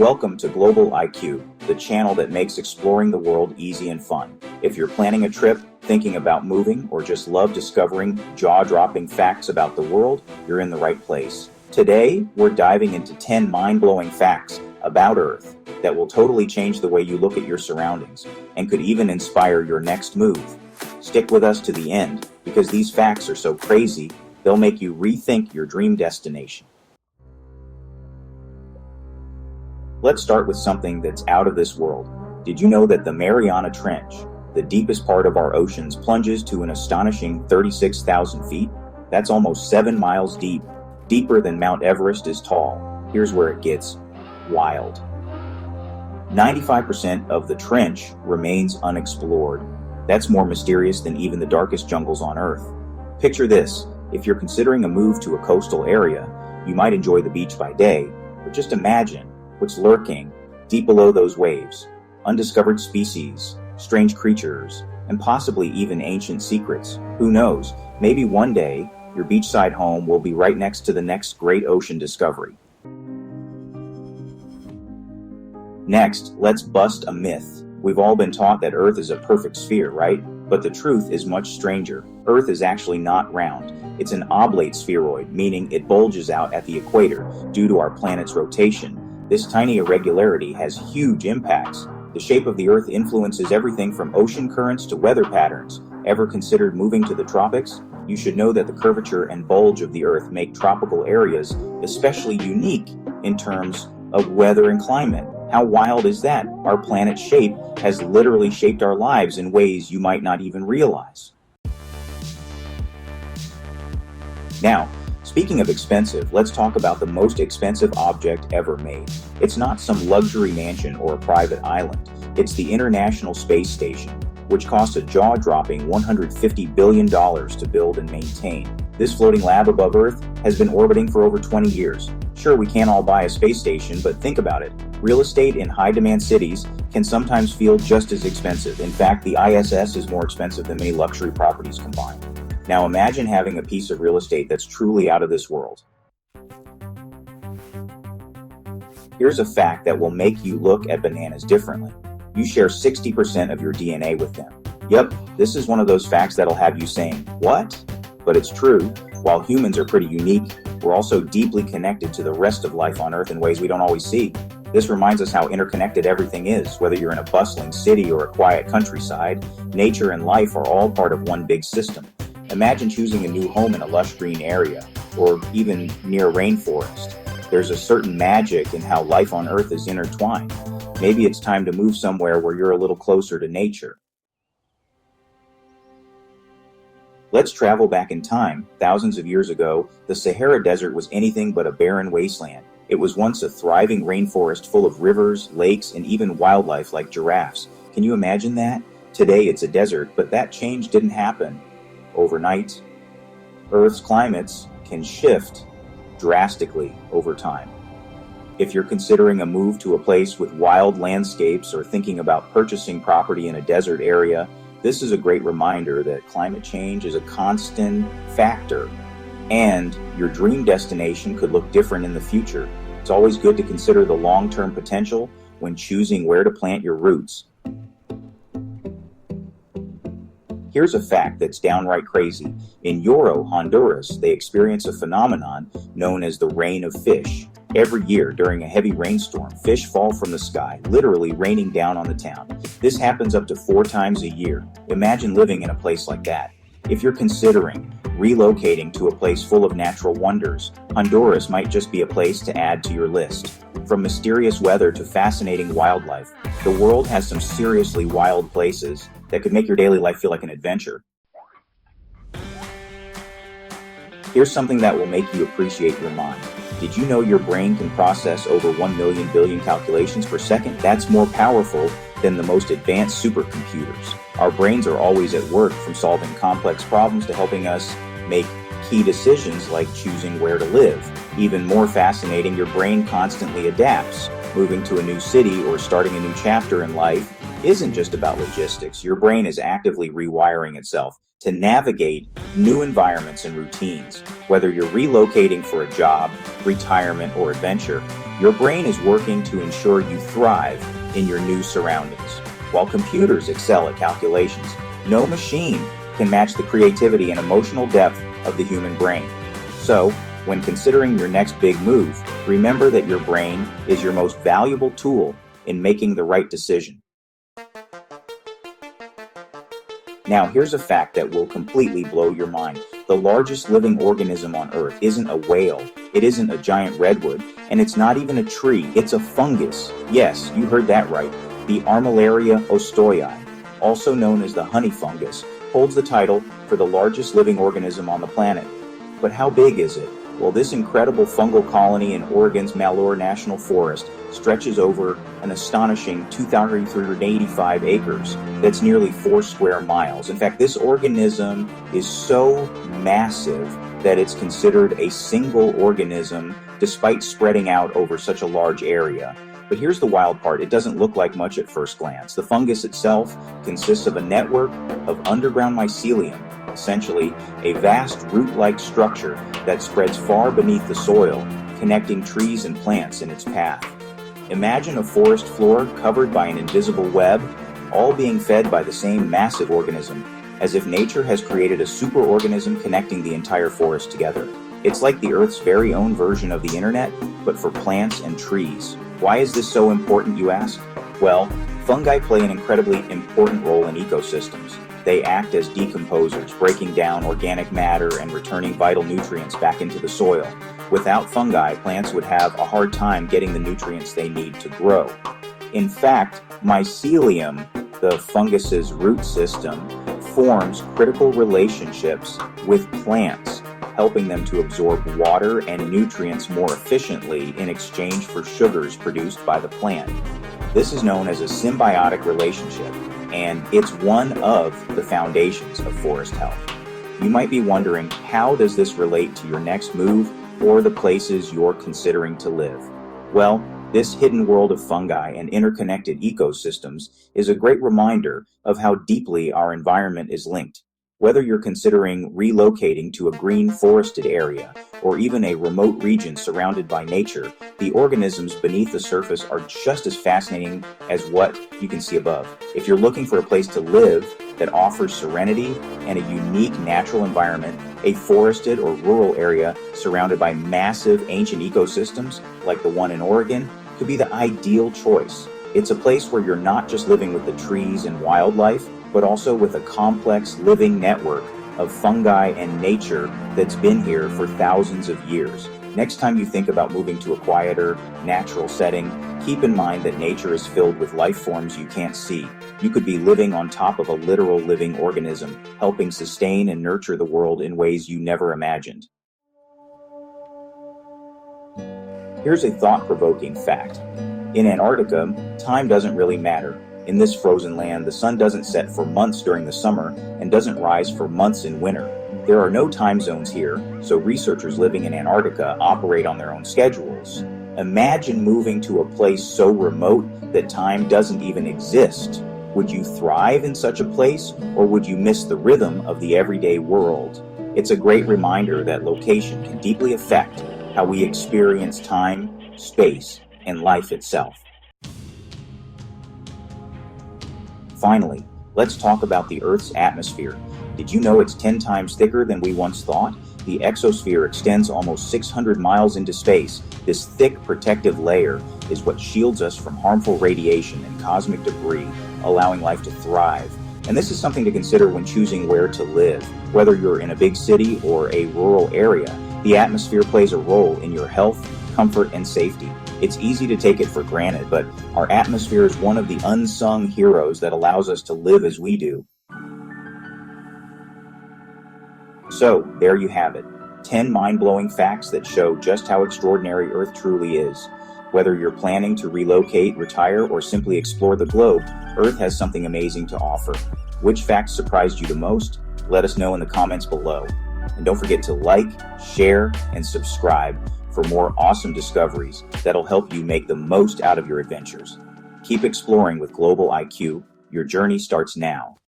Welcome to Global IQ, the channel that makes exploring the world easy and fun. If you're planning a trip, thinking about moving, or just love discovering jaw-dropping facts about the world, you're in the right place. Today, we're diving into 10 mind-blowing facts about Earth that will totally change the way you look at your surroundings and could even inspire your next move. Stick with us to the end, because these facts are so crazy, they'll make you rethink your dream destination. Let's start with something that's out of this world. Did you know that the Mariana Trench, the deepest part of our oceans, plunges to an astonishing 36,000 feet? That's almost 7 miles deep, deeper than Mount Everest is tall. Here's where it gets wild. 95% of the trench remains unexplored. That's more mysterious than even the darkest jungles on Earth. Picture this: if you're considering a move to a coastal area, you might enjoy the beach by day, but just imagine what's lurking deep below those waves. Undiscovered species, strange creatures, and possibly even ancient secrets. Who knows? Maybe one day, your beachside home will be right next to the next great ocean discovery. Next, let's bust a myth. We've all been taught that Earth is a perfect sphere, right? But the truth is much stranger. Earth is actually not round. It's an oblate spheroid, meaning it bulges out at the equator due to our planet's rotation. This tiny irregularity has huge impacts. The shape of the Earth influences everything from ocean currents to weather patterns. Ever considered moving to the tropics? You should know that the curvature and bulge of the Earth make tropical areas especially unique in terms of weather and climate. How wild is that? Our planet's shape has literally shaped our lives in ways you might not even realize. Now, speaking of expensive, let's talk about the most expensive object ever made. It's not some luxury mansion or a private island. It's the International Space Station, which cost a jaw-dropping $150 billion to build and maintain. This floating lab above Earth has been orbiting for over 20 years. Sure, we can't all buy a space station, but think about it. Real estate in high-demand cities can sometimes feel just as expensive. In fact, the ISS is more expensive than many luxury properties combined. Now imagine having a piece of real estate that's truly out of this world. Here's a fact that will make you look at bananas differently. You share 60% of your DNA with them. Yep, this is one of those facts that'll have you saying, "What?" But it's true. While humans are pretty unique, we're also deeply connected to the rest of life on Earth in ways we don't always see. This reminds us how interconnected everything is. Whether you're in a bustling city or a quiet countryside, nature and life are all part of one big system. Imagine choosing a new home in a lush green area, or even near rainforest. There's a certain magic in how life on Earth is intertwined. Maybe it's time to move somewhere where you're a little closer to nature. Let's travel back in time. Thousands of years ago, the Sahara Desert was anything but a barren wasteland. It was once a thriving rainforest full of rivers, lakes, and even wildlife like giraffes. Can you imagine that? Today it's a desert, but that change didn't happen overnight. Earth's climates can shift drastically over time. If you're considering a move to a place with wild landscapes or thinking about purchasing property in a desert area, this is a great reminder that climate change is a constant factor, and your dream destination could look different in the future. It's always good to consider the long-term potential when choosing where to plant your roots. Here's a fact that's downright crazy. In Honduras, they experience a phenomenon known as the rain of fish. Every year during a heavy rainstorm, fish fall from the sky, literally raining down on the town. This happens up to 4 times a year. Imagine living in a place like that. If you're considering relocating to a place full of natural wonders, Honduras might just be a place to add to your list. From mysterious weather to fascinating wildlife, the world has some seriously wild places that could make your daily life feel like an adventure. Here's something that will make you appreciate your mind. Did you know your brain can process over 1 million billion calculations per second? That's more powerful than the most advanced supercomputers. Our brains are always at work, from solving complex problems to helping us make key decisions like choosing where to live. Even more fascinating, your brain constantly adapts. Moving to a new city or starting a new chapter in life isn't just about logistics. Your brain is actively rewiring itself. to navigate new environments and routines. Whether you're relocating for a job, retirement, or adventure, your brain is working to ensure you thrive in your new surroundings. While computers excel at calculations, no machine can match the creativity and emotional depth of the human brain. So, when considering your next big move, remember that your brain is your most valuable tool in making the right decision. Now, here's a fact that will completely blow your mind. The largest living organism on Earth isn't a whale, it isn't a giant redwood, and it's not even a tree, it's a fungus. Yes, you heard that right. The Armillaria ostoii, also known as the honey fungus, holds the title for the largest living organism on the planet. But how big is it? Well, this incredible fungal colony in Oregon's Malheur National Forest stretches over an astonishing 2,385 acres. That's nearly 4 square miles. In fact, this organism is so massive that it's considered a single organism despite spreading out over such a large area. But here's the wild part. It doesn't look like much at first glance. The fungus itself consists of a network of underground mycelium, essentially a vast root-like structure that spreads far beneath the soil, connecting trees and plants in its path. Imagine a forest floor covered by an invisible web, all being fed by the same massive organism, as if nature has created a superorganism connecting the entire forest together. It's like the Earth's very own version of the internet, but for plants and trees. Why is this so important, you ask? Well, fungi play an incredibly important role in ecosystems. They act as decomposers, breaking down organic matter and returning vital nutrients back into the soil. Without fungi, plants would have a hard time getting the nutrients they need to grow. In fact, mycelium, the fungus's root system, forms critical relationships with plants, helping them to absorb water and nutrients more efficiently in exchange for sugars produced by the plant. This is known as a symbiotic relationship, and it's one of the foundations of forest health. You might be wondering, how does this relate to your next move or the places you're considering to live? Well, this hidden world of fungi and interconnected ecosystems is a great reminder of how deeply our environment is linked. Whether you're considering relocating to a green forested area or even a remote region surrounded by nature, the organisms beneath the surface are just as fascinating as what you can see above. If you're looking for a place to live that offers serenity and a unique natural environment, a forested or rural area surrounded by massive ancient ecosystems like the one in Oregon could be the ideal choice. It's a place where you're not just living with the trees and wildlife, but also with a complex living network of fungi and nature that's been here for thousands of years. Next time you think about moving to a quieter, natural setting, keep in mind that nature is filled with life forms you can't see. You could be living on top of a literal living organism, helping sustain and nurture the world in ways you never imagined. Here's a thought-provoking fact. In Antarctica, time doesn't really matter. In this frozen land, the sun doesn't set for months during the summer and doesn't rise for months in winter. There are no time zones here, so researchers living in Antarctica operate on their own schedules. Imagine moving to a place so remote that time doesn't even exist. Would you thrive in such a place, or would you miss the rhythm of the everyday world? It's a great reminder that location can deeply affect how we experience time, space, and life itself. Finally, let's talk about the Earth's atmosphere. Did you know it's 10 times thicker than we once thought? The exosphere extends almost 600 miles into space. This thick protective layer is what shields us from harmful radiation and cosmic debris, allowing life to thrive. And this is something to consider when choosing where to live. Whether you're in a big city or a rural area, the atmosphere plays a role in your health, comfort, and safety. It's easy to take it for granted, but our atmosphere is one of the unsung heroes that allows us to live as we do. So, there you have it. 10 mind-blowing facts that show just how extraordinary Earth truly is. Whether you're planning to relocate, retire, or simply explore the globe, Earth has something amazing to offer. Which facts surprised you the most? Let us know in the comments below. And don't forget to like, share, and subscribe for more awesome discoveries that'll help you make the most out of your adventures. Keep exploring with Global IQ. Your journey starts now.